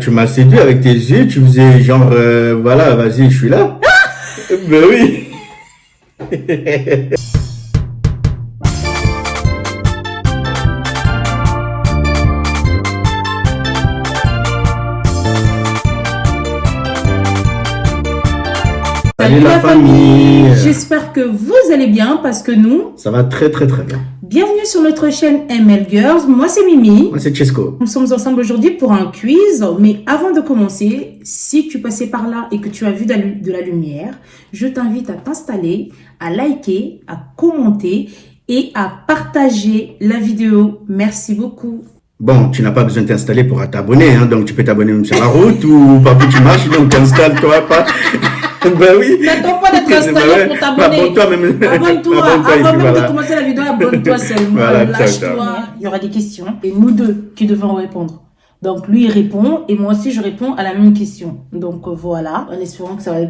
Tu m'as séduit avec tes yeux, tu faisais genre, voilà, vas-y, je suis là. Ben oui. Salut la famille. J'espère que vous allez bien parce que nous, Ça va très très très bien. bienvenue sur notre chaîne ML Girls. Moi c'est Mimi. Moi c'est Chesco. Nous sommes ensemble aujourd'hui pour un quiz. Mais avant de commencer, si tu passais par là et que tu as vu de la lumière, je t'invite à t'installer, à liker, à commenter et à partager la vidéo. Merci beaucoup. Bon, tu n'as pas besoin de t'installer pour t'abonner, hein, donc tu peux t'abonner même sur la route ou partout où tu marches, donc installe-toi pas. Ben oui. N'attends pas d'être installé pour t'abonner. Abonne-toi même. Abonne-toi. Abonne-toi et Avant puis même voilà. de commencer la vidéo, abonne-toi seulement. Voilà, Lâche-toi. ciao, ciao. Il y aura des questions et nous deux qui devons répondre. Donc lui il répond et moi aussi je réponds à la même question. Donc voilà, en espérant que ça va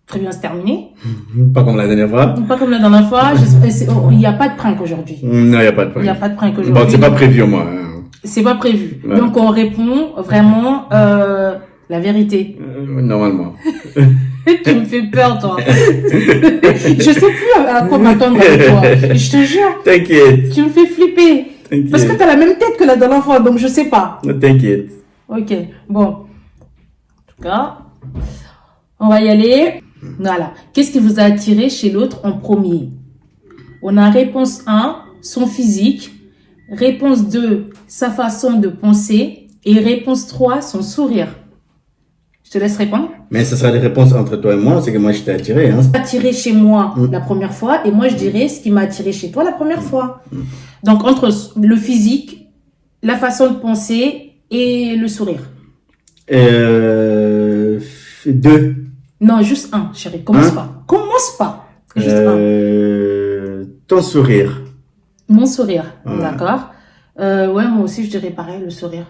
très bien se terminer. Pas comme la dernière fois. Pas comme la dernière fois. Il n'y a pas de prank aujourd'hui. Non, il n'y a pas de Il n'y a problème. pas de prank Bon, aujourd'hui. c'est pas prévu au moins. C'est pas prévu. Ouais. Donc on répond vraiment la vérité. Normalement. Tu me fais peur, toi. Je sais plus à quoi m'attendre avec toi. Je te jure. T'inquiète. Tu me fais flipper. Parce que T'inquiète. t'as la même tête que la dernière fois, donc je sais pas. T'inquiète. Ok, bon. En tout cas, on va y aller. Voilà. Qu'est-ce qui vous a attiré chez l'autre en premier? On a réponse 1, son physique. Réponse 2, sa façon de penser. Et réponse 3, son sourire. Je te laisse répondre. Mais ce sera des réponses entre toi et moi, c'est que moi je t'ai attiré. Hein. Attiré chez moi la première fois et moi je dirais ce qui m'a attiré chez toi la première fois. Donc entre le physique, la façon de penser et le sourire. 2. Non, juste un, chérie. Commence pas. Commence pas. Juste Ton sourire. Mon sourire. Ouais. D'accord. Ouais, moi aussi je dirais pareil, le sourire.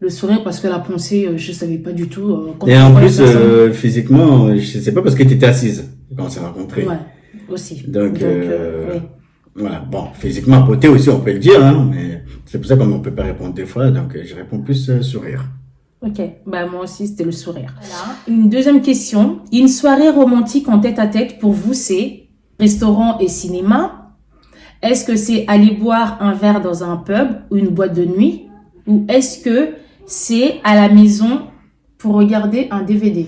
Le sourire parce que la pensée, je savais pas du tout. Quand Et on en voit la plus, personne. physiquement, je sais pas parce que tu étais assise quand on s'est rencontrés. Ouais, aussi. Donc, ouais. voilà. Bon, physiquement, beauté aussi, on peut le dire, hein, mais c'est pour ça qu'on ne peut pas répondre deux fois, donc je réponds plus sourire. Ok, bah moi aussi c'était le sourire. Voilà. Une deuxième question. Une soirée romantique en tête-à-tête pour vous c'est restaurant et cinéma? Est-ce que c'est aller boire un verre dans un pub ou une boîte de nuit? Ou est-ce que c'est à la maison pour regarder un DVD?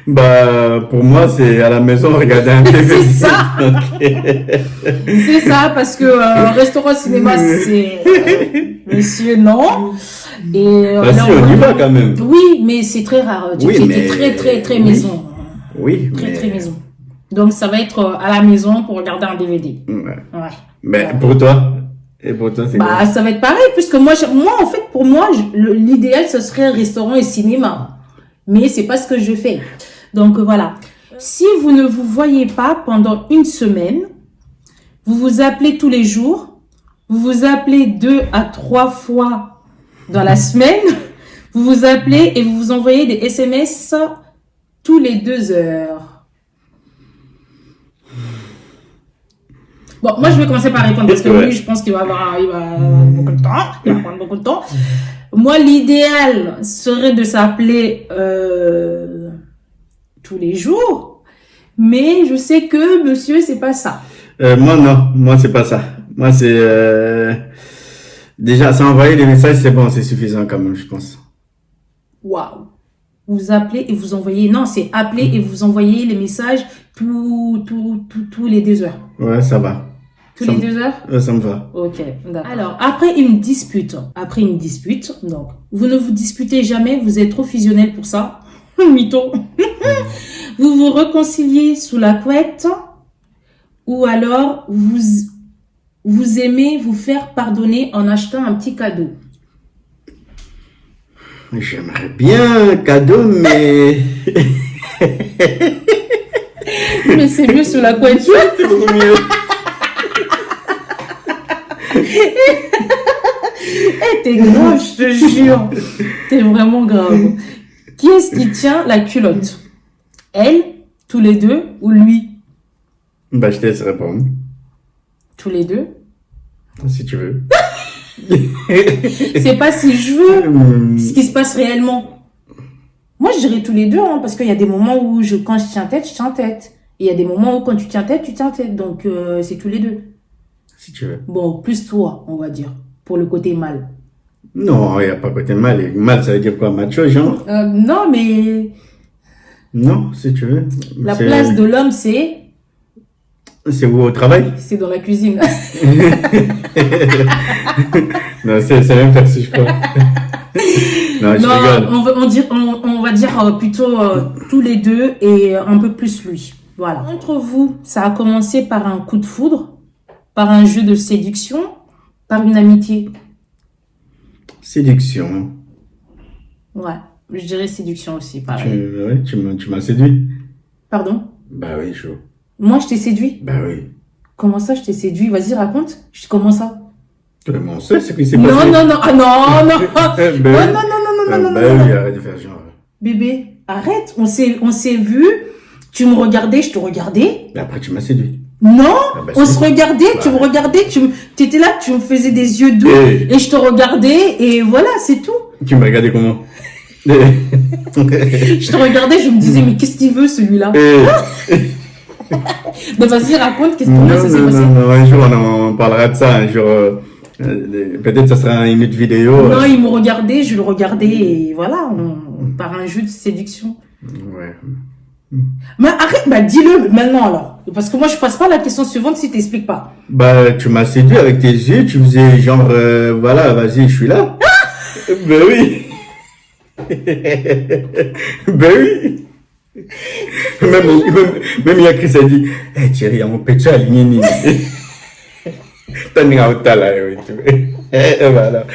Bah, pour moi, c'est à la maison regarder un TV. C'est ça. C'est ça parce que restaurant cinéma c'est monsieur non. Et Bah, si, on y va quand même. Oui, mais c'est très rare. Oui, C'était mais- très oui. maison. Oui, Très, mais... très maison. Donc, ça va être à la maison pour regarder un DVD. Ouais. Ouais. Mais pour toi? Et pour toi, c'est Bah, quoi? ça va être pareil, puisque moi, en fait, pour moi, l'idéal, ce serait restaurant et cinéma. Mais c'est pas ce que je fais. Donc, voilà. Si vous ne vous voyez pas pendant une semaine, vous vous appelez tous les jours, vous vous appelez 2 à 3 fois dans la semaine, vous vous appelez et vous vous envoyez des SMS tous les 2 heures. Bon, moi, je vais commencer par répondre parce que Ouais. lui, je pense qu'il va avoir beaucoup de temps. Il va prendre beaucoup de temps. Moi, l'idéal serait de s'appeler tous les jours. Mais je sais que monsieur, c'est pas ça. Moi, non. Moi, c'est pas ça. Moi, c'est... Déjà, s'envoyer des messages, c'est bon, c'est suffisant quand même, je pense. Waouh. Vous appelez et vous envoyez. Non, c'est appeler et vous envoyez les messages tous les 2 heures. Ouais, ça va. Tous Ça les me- 2 heures? Ça me va. Ok, d'accord. Alors, après une dispute, donc, vous ne vous disputez jamais, vous êtes trop fusionnel pour ça. Mytho. Vous vous réconciliez sous la couette, ou alors vous aimez vous faire pardonner en achetant un petit cadeau. J'aimerais bien un cadeau, mais... Mais c'est mieux sous la couette. C'est beaucoup mieux. T'es grave, je te jure. T'es vraiment grave. Qui est-ce qui tient la culotte? Elle, tous les deux, ou lui? Bah, je te laisse répondre, Tous les deux. si tu veux. C'est pas si je veux ce qui se passe réellement. Moi, je dirais tous les deux, hein, parce qu'il y a des moments où quand je tiens tête, je tiens tête. Et il y a des moments où quand tu tiens tête, tu tiens tête. Donc, c'est tous les deux. Si tu veux. Bon, plus toi, on va dire, pour le côté mal. Non, il n'y a pas côté mal. Mal, ça veut dire quoi? Macho, genre? Non, mais Non, si tu veux. la place de l'homme, c'est où au travail? c'est dans la cuisine. Non, c'est même perçu, je crois. Non, je rigole. On va dire plutôt tous les deux et un peu plus lui. Voilà. Entre vous, ça a commencé par un coup de foudre, par un jeu de séduction, par une amitié. Séduction. Ouais, je dirais séduction aussi, pareil. Ouais, tu m'as séduit. Pardon? Bah oui, chaud. Moi, je t'ai séduit? Bah oui. Comment ça, je t'ai séduit? Vas-y, raconte. Comment ça? Tout le monde sait ce qui s'est Non, passé. non, non, ah non, non. Ben Non, oui. non, non, non, non, non, Bah non, oui, non. arrête de faire genre. Bébé, arrête. On s'est vu. Tu me regardais, je te regardais. Mais après, tu m'as séduit. Non, Ah bah on si. se regardait, tu Bah. me regardais, tu étais là, tu me faisais des yeux doux Eh. et je te regardais et voilà, c'est tout. Tu m'as regardé comment? Je te regardais, je me disais mais qu'est-ce qu'il veut celui-là? Mais vas-y, raconte comment ça s'est passé. Non, un jour on parlera de ça, un jour, peut-être ça sera une autre vidéo. Non, il me regardait, je le regardais et voilà, par un jeu de séduction. Ouais. Mais arrête, bah dis-le maintenant alors. Parce que moi je passe pas à la question suivante si t'expliques pas. Bah, tu m'as séduit avec tes yeux, tu faisais genre, voilà, vas-y, je suis là. Ben oui. Ben oui. Même il y a Chris a dit, hey, Thierry, il y a mon péché aligné, Nini. T'as une autre là, oui, tu vois. Voilà.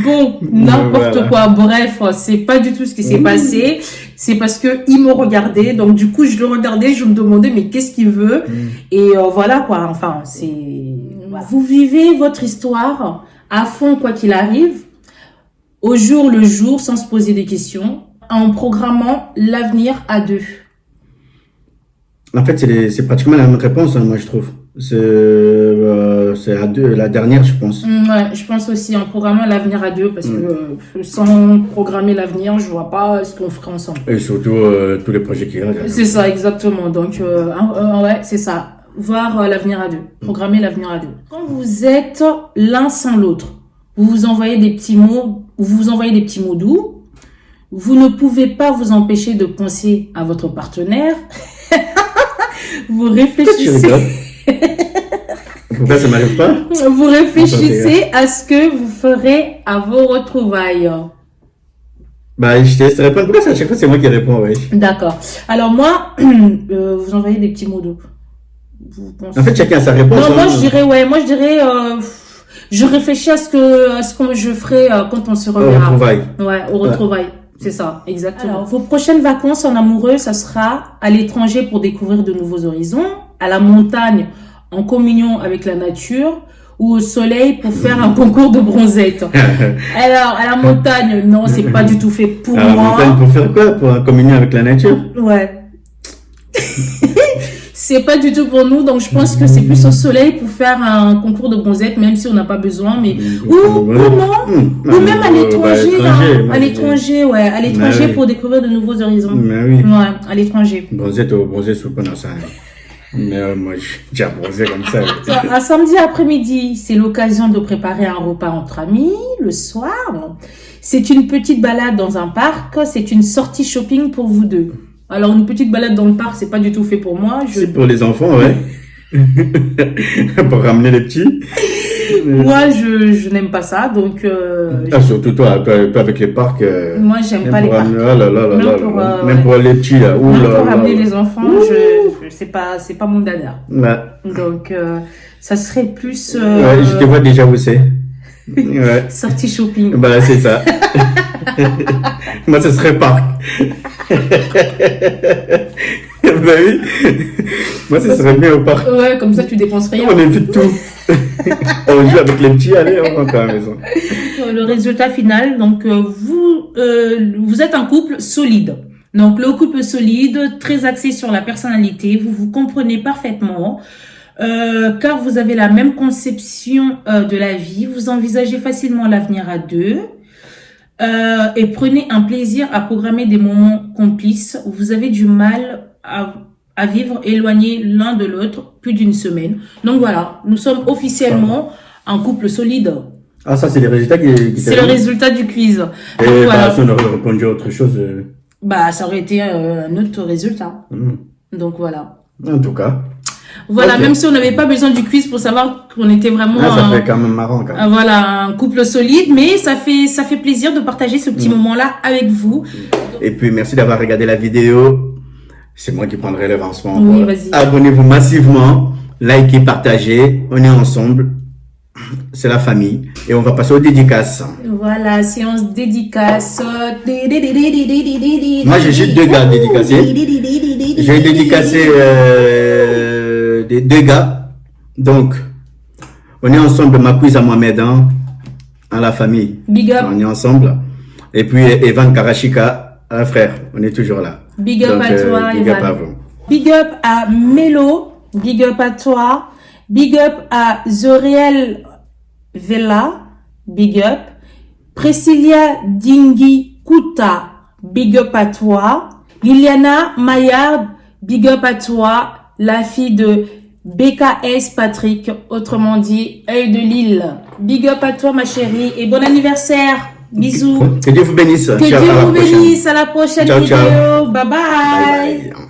Bon, n'importe Voilà. quoi. Bref, c'est pas du tout ce qui s'est passé. C'est parce que il me regardait. Donc, du coup, je le regardais. Je me demandais, mais qu'est-ce qu'il veut? Et voilà, quoi. Enfin, c'est... Voilà. Vous vivez votre histoire à fond, quoi qu'il arrive, au jour le jour, sans se poser des questions, en programmant l'avenir à deux. En fait, c'est pratiquement la même réponse, hein, moi, je trouve. C'est à deux, la dernière, je pense. Ouais, je pense aussi en programmant l'avenir à deux parce que sans programmer l'avenir, je vois pas ce qu'on ferait ensemble. Et surtout, tous les projets qu'il y a. C'est ça, exactement. Donc, ouais, c'est ça. Voir l'avenir à deux. Programmer l'avenir à deux. Quand vous êtes l'un sans l'autre, vous vous envoyez des petits mots, doux. Vous ne pouvez pas vous empêcher de penser à votre partenaire. Vous réfléchissez. Pourquoi ça m'arrive pas? Vous réfléchissez à ce que vous ferez à vos retrouvailles. Bah, je te laisse répondre. Pourquoi à chaque fois c'est moi qui réponds, ouais. D'accord. Alors moi, vous envoyez des petits mots doux. Vous pensez... En fait, chacun a sa réponse. Non, hein. moi je dirais, je réfléchis à ce que je ferai quand on se reverra. Retrouvailles. Ouais, au retrouvailles. C'est ça, exactement. Alors, vos prochaines vacances en amoureux, ça sera à l'étranger pour découvrir de nouveaux horizons, à la montagne en communion avec la nature, ou au soleil pour faire un concours de bronzette. Alors, à la montagne, non, c'est pas du tout fait pour À la moi. montagne, pour faire quoi? Pour communier avec la nature? Ouais. C'est pas du tout pour nous, donc je pense que c'est plus au soleil pour faire un concours de bronzette, même si on n'a pas besoin, mais ou même à l'étranger, à l'étranger, ouais, à l'étranger oui. pour découvrir de nouveaux horizons. Mais oui. Ouais, à l'étranger. Bronzette au bronzé sous pendant ça. Mais moi, j'ai bronzé comme ça. Un samedi après-midi, c'est l'occasion de préparer un repas entre amis le soir. C'est une petite balade dans un parc, c'est une sortie shopping pour vous deux. Alors, une petite balade dans le parc, c'est pas du tout fait pour moi. C'est pour les enfants, ouais. Pour ramener les petits. Moi, je n'aime pas ça, donc... Surtout toi avec les parcs. Moi, j'aime pas les parcs. Même pour les petits, là. Même pour ramener les enfants, c'est pas mon dada. Ouais. Donc, ça serait plus... Ouais, je te vois déjà où c'est. Ouais. Sortie shopping. Bah, c'est ça. Moi, ce serait parc. Bah oui. Moi, ce serait bien au parc. Ouais, comme ça, tu dépenses rien. On évite tout. On joue avec les petits, allez, on rentre à la maison. Le résultat final, donc, vous êtes un couple solide. Donc, le couple solide, très axé sur la personnalité, vous vous comprenez parfaitement. car vous avez la même conception de la vie, vous envisagez facilement l'avenir à deux et prenez un plaisir à programmer des moments complices. Vous avez du mal à vivre éloignés l'un de l'autre plus d'une semaine. Donc voilà, nous sommes officiellement un couple solide. Ah, ça, c'est les résultats qui C'est le résultat du quiz. Donc, Et voilà. si on aurait répondu à autre chose. Ça aurait été un autre résultat. Donc voilà. En tout cas. Voilà, Ok. même si on n'avait pas besoin du quiz pour savoir qu'on était vraiment Ça fait quand même marrant, quand même. voilà, un couple solide, mais ça fait plaisir de partager ce petit moment-là avec vous. Et puis, merci d'avoir regardé la vidéo. C'est moi qui prendrai le lancement. Oui, vas-y. Abonnez-vous massivement, likez, partagez. On est ensemble. C'est la famille. Et on va passer aux dédicaces. Voilà, séance dédicace. Moi, j'ai juste 2 gars dédicacés. J'ai dédicacé des 2 gars. Donc, on est ensemble, ma quiz à Mohamed, hein, à la famille. Big up. On est ensemble. Et puis, Evan Karachika, un frère. On est toujours là. Big up Donc, à toi, big up Evan. à vous. Big up à Mélo. Big up à toi. Big up à Zoriel Vella. Big up. Priscilla Dingui Kuta. Big up à toi. Liliana Maillard. Big up à toi. La fille de BKS Patrick. Autrement dit, œil de Lille. Big up à toi, ma chérie. Et bon anniversaire. Bisous. Que Dieu vous bénisse. Que Ciao, Dieu à la vous prochaine. bénisse. À la prochaine Ciao, vidéo. ciao. Bye bye. Bye bye.